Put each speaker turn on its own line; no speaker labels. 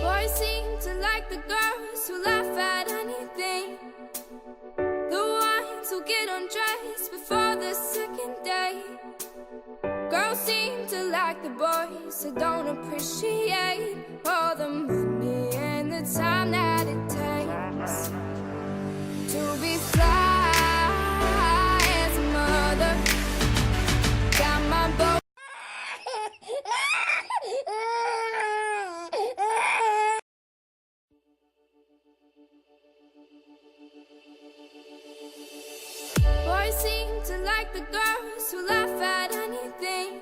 Boys seem to like the girls who laugh at anything, the ones who get undressed before the second day. Girls seem to like the boys who don't appreciate all the money and the time that it takes to be fly as a mother. Got my boat. Boys seem to like the girls who laugh at anything,